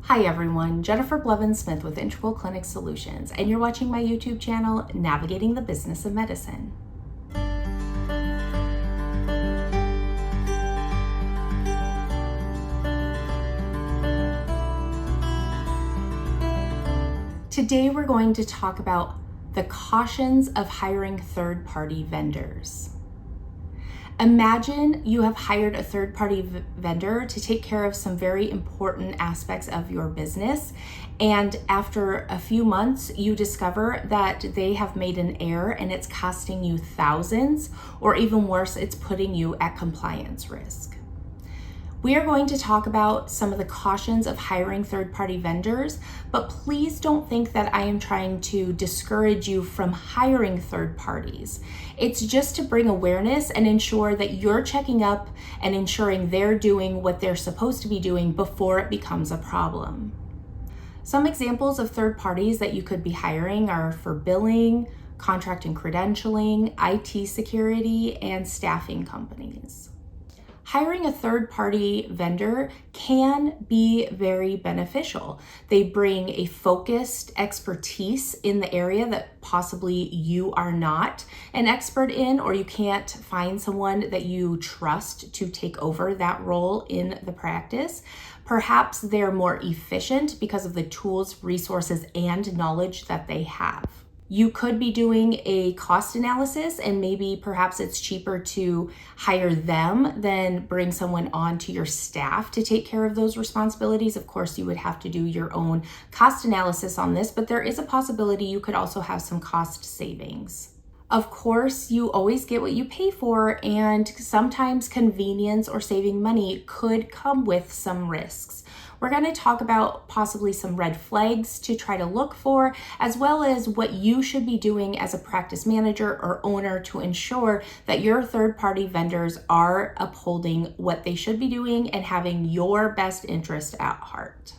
Hi everyone, Jennifer Blevins-Smith with Integral Clinic Solutions, and you're watching my YouTube channel, Navigating the Business of Medicine. Today we're going to talk about the cautions of hiring third-party vendors. Imagine you have hired a third-party vendor to take care of some very important aspects of your business, and after a few months you discover that they have made an error and it's costing you thousands, or even worse, it's putting you at compliance risk. We are going to talk about some of the cautions of hiring third-party vendors, but please don't think that I am trying to discourage you from hiring third parties. It's just to bring awareness and ensure that you're checking up and ensuring they're doing what they're supposed to be doing before it becomes a problem. Some examples of third parties that you could be hiring are for billing, contract and credentialing, IT security, and staffing companies. Hiring a third-party vendor can be very beneficial. They bring a focused expertise in the area that possibly you are not an expert in, or you can't find someone that you trust to take over that role in the practice. Perhaps they're more efficient because of the tools, resources, and knowledge that they have. You could be doing a cost analysis, and maybe perhaps it's cheaper to hire them than bring someone on to your staff to take care of those responsibilities. Of course, you would have to do your own cost analysis on this, but there is a possibility you could also have some cost savings. Of course, you always get what you pay for, and sometimes convenience or saving money could come with some risks. We're going to talk about possibly some red flags to try to look for, as well as what you should be doing as a practice manager or owner to ensure that your third-party vendors are upholding what they should be doing and having your best interest at heart.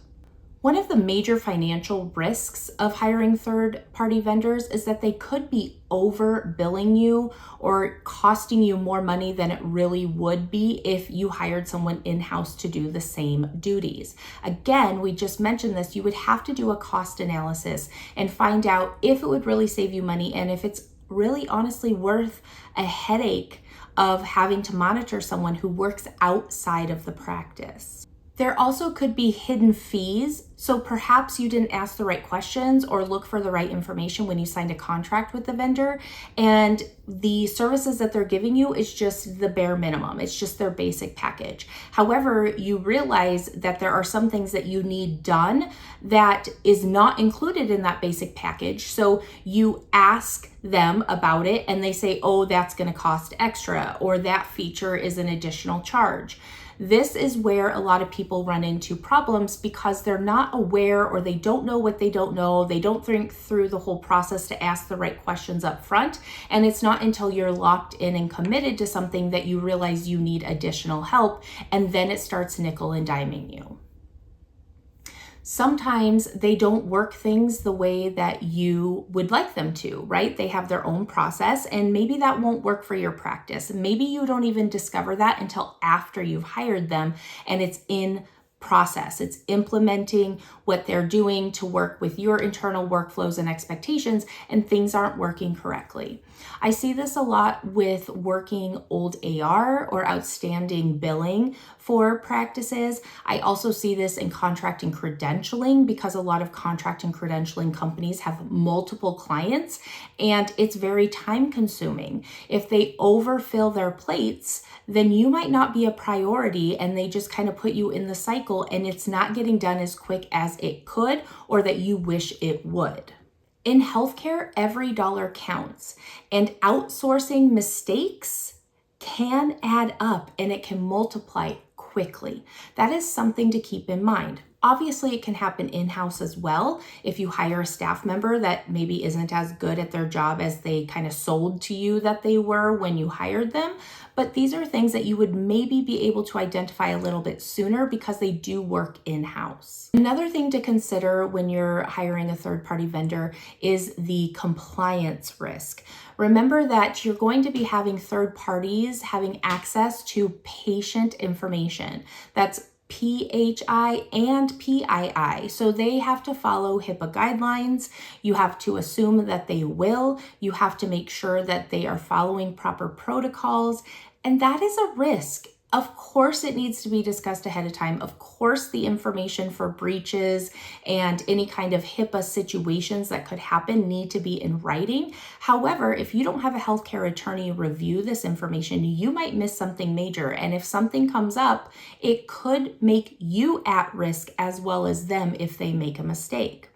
One of the major financial risks of hiring third-party vendors is that they could be overbilling you or costing you more money than it really would be if you hired someone in-house to do the same duties. Again, we just mentioned this, you would have to do a cost analysis and find out if it would really save you money and if it's really honestly worth a headache of having to monitor someone who works outside of the practice. There also could be hidden fees, so perhaps you didn't ask the right questions or look for the right information when you signed a contract with the vendor, and the services that they're giving you is just the bare minimum. It's just their basic package. However, you realize that there are some things that you need done that is not included in that basic package, so you ask them about it and they say, oh, that's going to cost extra, or that feature is an additional charge. This is where a lot of people run into problems because they're not aware, or they don't know what they don't know. They don't think through the whole process to ask the right questions up front. And it's not until you're locked in and committed to something that you realize you need additional help, and then it starts nickel and diming you. Sometimes they don't work things the way that you would like them to, right? They have their own process, and maybe that won't work for your practice. Maybe you don't even discover that until after you've hired them and it's in process. It's implementing what they're doing to work with your internal workflows and expectations, and things aren't working correctly. I see this a lot with working old AR or outstanding billing for practices. I also see this in contract and credentialing because a lot of contract and credentialing companies have multiple clients and it's very time consuming. If they overfill their plates, then you might not be a priority and they just kind of put you in the cycle and it's not getting done as quick as it could or that you wish it would. In healthcare, every dollar counts, and outsourcing mistakes can add up and it can multiply quickly. That is something to keep in mind. Obviously, it can happen in-house as well. If you hire a staff member that maybe isn't as good at their job as they kind of sold to you that they were when you hired them. But these are things that you would maybe be able to identify a little bit sooner because they do work in-house. Another thing to consider when you're hiring a third-party vendor is the compliance risk. Remember that you're going to be having third parties having access to patient information. That's PHI and PII. So they have to follow HIPAA guidelines. You have to assume that they will. You have to make sure that they are following proper protocols. And that is a risk. Of course, it needs to be discussed ahead of time. Of course, the information for breaches and any kind of HIPAA situations that could happen need to be in writing. However, if you don't have a healthcare attorney review this information, you might miss something major. And if something comes up, it could make you at risk as well as them if they make a mistake.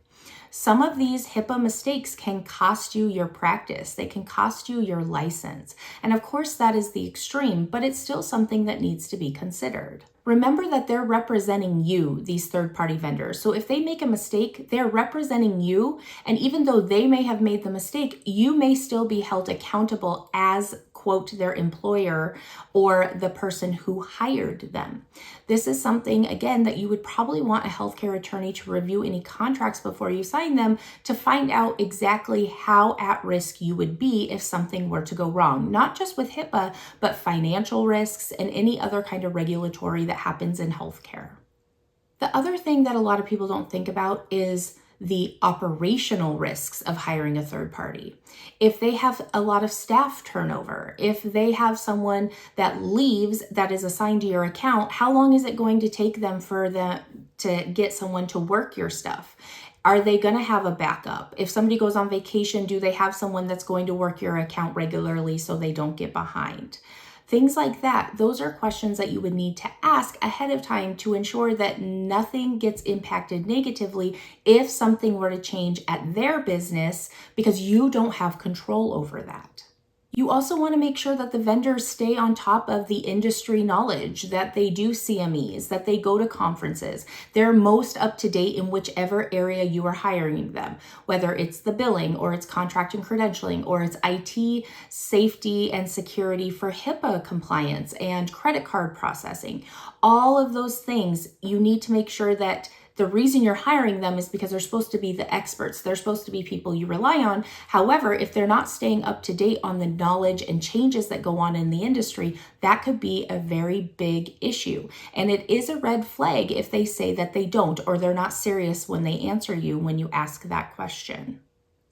Some of these HIPAA mistakes can cost you your practice. They can cost you your license. And of course, that is the extreme, but it's still something that needs to be considered. Remember that they're representing you, these third-party vendors. So if they make a mistake, they're representing you. And even though they may have made the mistake, you may still be held accountable as, quote, their employer or the person who hired them. This is something, again, that you would probably want a healthcare attorney to review any contracts before you sign them to find out exactly how at risk you would be if something were to go wrong. Not just with HIPAA, but financial risks and any other kind of regulatory that happens in healthcare. The other thing that a lot of people don't think about is the operational risks of hiring a third party. If they have a lot of staff turnover, if they have someone that leaves that is assigned to your account, how long is it going to take them to get someone to work your stuff? Are they going to have a backup? If somebody goes on vacation, do they have someone that's going to work your account regularly so they don't get behind? Things like that. Those are questions that you would need to ask ahead of time to ensure that nothing gets impacted negatively if something were to change at their business because you don't have control over that. You also want to make sure that the vendors stay on top of the industry knowledge, that they do CMEs, that they go to conferences. They're most up to date in whichever area you are hiring them, whether it's the billing or it's contract and credentialing or it's IT, safety and security for HIPAA compliance and credit card processing. All of those things, you need to make sure that the reason you're hiring them is because they're supposed to be the experts. They're supposed to be people you rely on. However, if they're not staying up to date on the knowledge and changes that go on in the industry, that could be a very big issue. And it is a red flag if they say that they don't, or they're not serious when they answer you when you ask that question.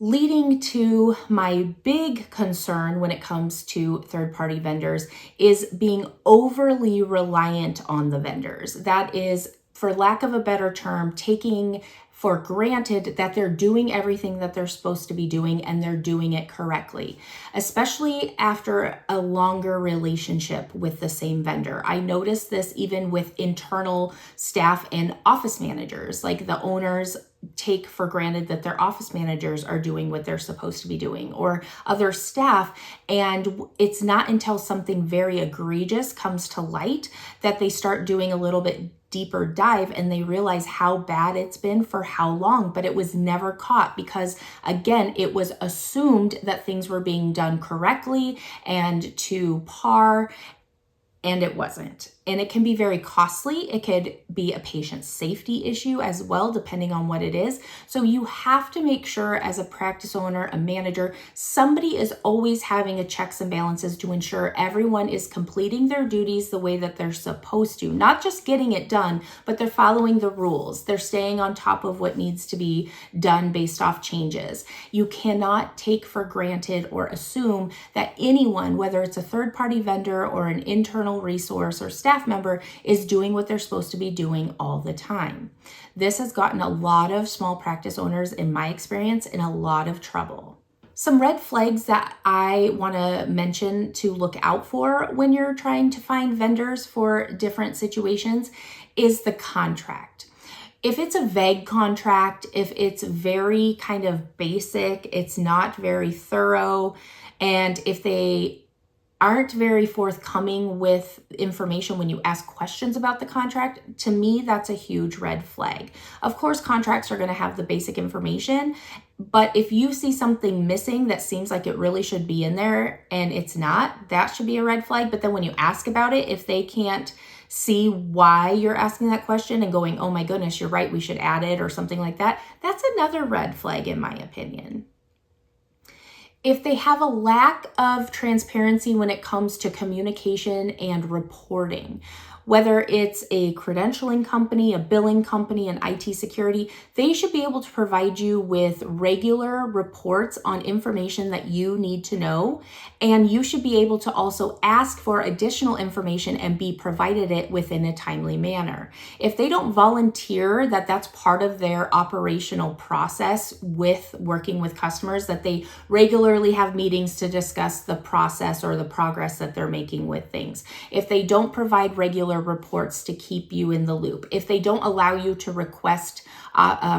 Leading to my big concern when it comes to third-party vendors is being overly reliant on the vendors. That is, for lack of a better term, taking for granted that they're doing everything that they're supposed to be doing and they're doing it correctly, especially after a longer relationship with the same vendor. I noticed this even with internal staff and office managers. Like the owners take for granted that their office managers are doing what they're supposed to be doing, or other staff. And it's not until something very egregious comes to light that they start doing a little bit deeper dive and they realize how bad it's been for how long, but it was never caught because, again, it was assumed that things were being done correctly and to par, and it wasn't. And it can be very costly. It could be a patient safety issue as well, depending on what it is. So you have to make sure as a practice owner, a manager, somebody is always having a checks and balances to ensure everyone is completing their duties the way that they're supposed to. Not just getting it done, but they're following the rules. They're staying on top of what needs to be done based off changes. You cannot take for granted or assume that anyone, whether it's a third-party vendor or an internal resource or staff member, is doing what they're supposed to be doing all the time. This has gotten a lot of small practice owners, in my experience, in a lot of trouble. Some red flags that I want to mention to look out for when you're trying to find vendors for different situations is the contract. If it's a vague contract, if it's very kind of basic, it's not very thorough, and if they aren't very forthcoming with information when you ask questions about the contract, to me, that's a huge red flag. Of course, contracts are going to have the basic information, but if you see something missing that seems like it really should be in there and it's not, that should be a red flag. But then when you ask about it, if they can't see why you're asking that question and going, oh my goodness, you're right, we should add it or something like that, that's another red flag in my opinion. If they have a lack of transparency when it comes to communication and reporting, whether it's a credentialing company, a billing company, an IT security, they should be able to provide you with regular reports on information that you need to know. And you should be able to also ask for additional information and be provided it within a timely manner. If they don't volunteer that that's part of their operational process with working with customers, that they regularly have meetings to discuss the process or the progress that they're making with things, if they don't provide regular reports to keep you in the loop, if they don't allow you to request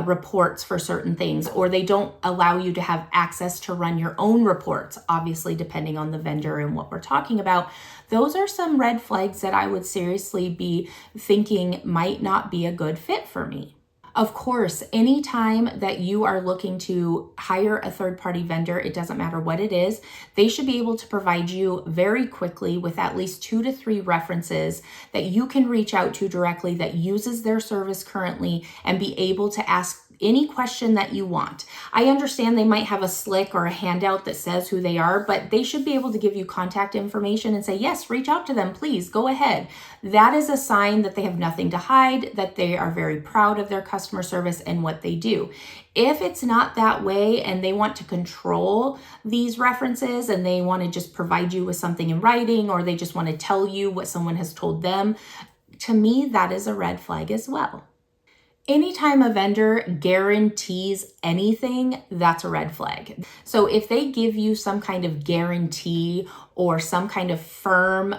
reports for certain things, or they don't allow you to have access to run your own reports, obviously depending on the vendor and what we're talking about, those are some red flags that I would seriously be thinking might not be a good fit for me. Of course, anytime that you are looking to hire a third-party vendor, it doesn't matter what it is, they should be able to provide you very quickly with at least 2 to 3 references that you can reach out to directly that uses their service currently and be able to ask any question that you want. I understand they might have a slick or a handout that says who they are, but they should be able to give you contact information and say, yes, reach out to them, please, go ahead. That is a sign that they have nothing to hide, that they are very proud of their customer service and what they do. If it's not that way and they want to control these references and they want to just provide you with something in writing, or they just want to tell you what someone has told them, to me, that is a red flag as well. Anytime a vendor guarantees anything, that's a red flag. So if they give you some kind of guarantee or some kind of firm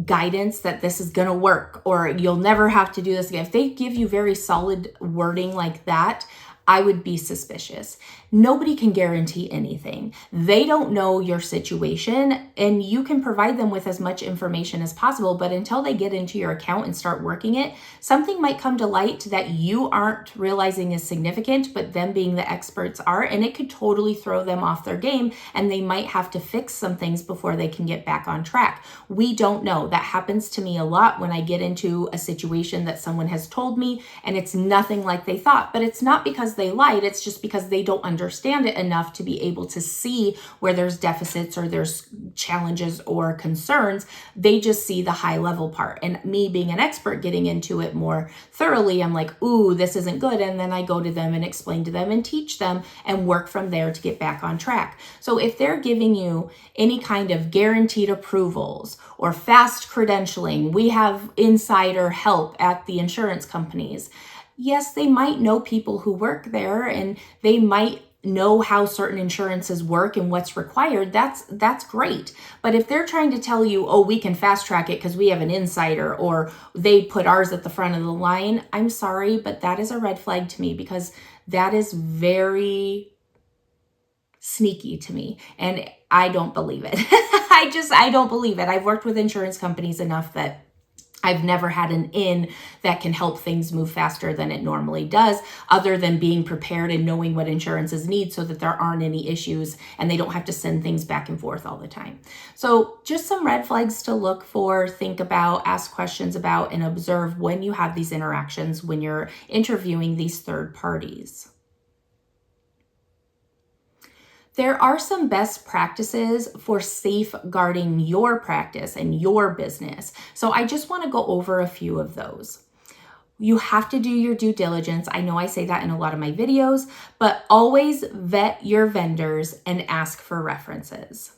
guidance that this is going to work or you'll never have to do this again, if they give you very solid wording like that, I would be suspicious. Nobody can guarantee anything. They don't know your situation, and you can provide them with as much information as possible, but until they get into your account and start working it, something might come to light that you aren't realizing is significant, but them being the experts are, and it could totally throw them off their game, and they might have to fix some things before they can get back on track. We don't know. That happens to me a lot when I get into a situation that someone has told me, and it's nothing like they thought, but it's not because they lied, it's just because they don't understand it enough to be able to see where there's deficits or there's challenges or concerns. They just see the high level part. And me being an expert getting into it more thoroughly, I'm like, ooh, this isn't good. And then I go to them and explain to them and teach them and work from there to get back on track. So if they're giving you any kind of guaranteed approvals or fast credentialing, we have insider help at the insurance companies. Yes, they might know people who work there and they might know how certain insurances work and what's required. That's great. But if they're trying to tell you, oh, we can fast track it because we have an insider or they put ours at the front of the line, I'm sorry, but that is a red flag to me because that is very sneaky to me and I don't believe it. I don't believe it. I've worked with insurance companies enough that I've never had an in that can help things move faster than it normally does, other than being prepared and knowing what insurances need so that there aren't any issues and they don't have to send things back and forth all the time. So just some red flags to look for, think about, ask questions about, and observe when you have these interactions when you're interviewing these third parties. There are some best practices for safeguarding your practice and your business. So I just want to go over a few of those. You have to do your due diligence. I know I say that in a lot of my videos, but always vet your vendors and ask for references.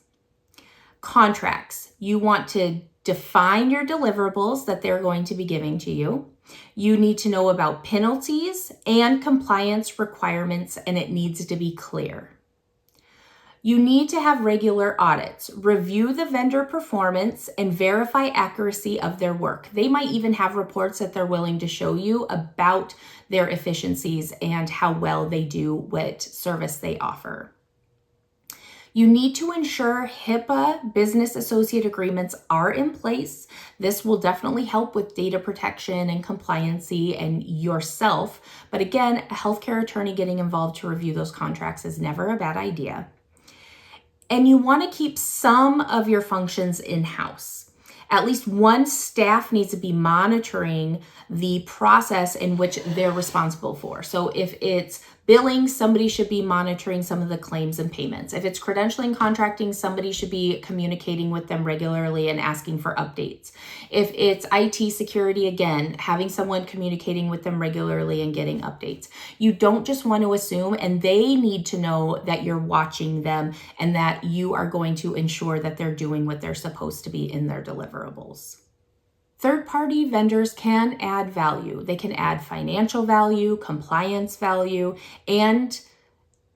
Contracts. You want to define your deliverables that they're going to be giving to you. You need to know about penalties and compliance requirements, and it needs to be clear. You need to have regular audits. Review the vendor performance and verify accuracy of their work. They might even have reports that they're willing to show you about their efficiencies and how well they do what service they offer. You need to ensure HIPAA business associate agreements are in place. This will definitely help with data protection and compliancy and yourself. But again, a healthcare attorney getting involved to review those contracts is never a bad idea. And you want to keep some of your functions in-house. At least one staff needs to be monitoring the process in which they're responsible for. So if it's billing, somebody should be monitoring some of the claims and payments. If it's credentialing, contracting, somebody should be communicating with them regularly and asking for updates. If it's IT security, again, having someone communicating with them regularly and getting updates. You don't just want to assume, and they need to know that you're watching them and that you are going to ensure that they're doing what they're supposed to be in their deliverables. Third-party vendors can add value. They can add financial value, compliance value, and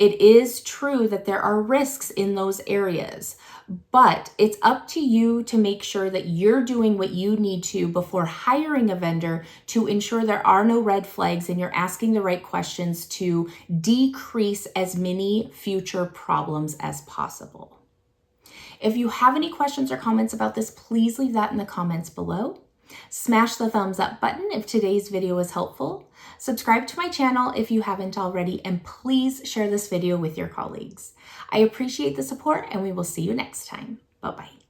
it is true that there are risks in those areas, but it's up to you to make sure that you're doing what you need to before hiring a vendor to ensure there are no red flags and you're asking the right questions to decrease as many future problems as possible. If you have any questions or comments about this, please leave that in the comments below. Smash the thumbs up button if today's video was helpful. Subscribe to my channel if you haven't already, and please share this video with your colleagues. I appreciate the support, and we will see you next time. Bye-bye.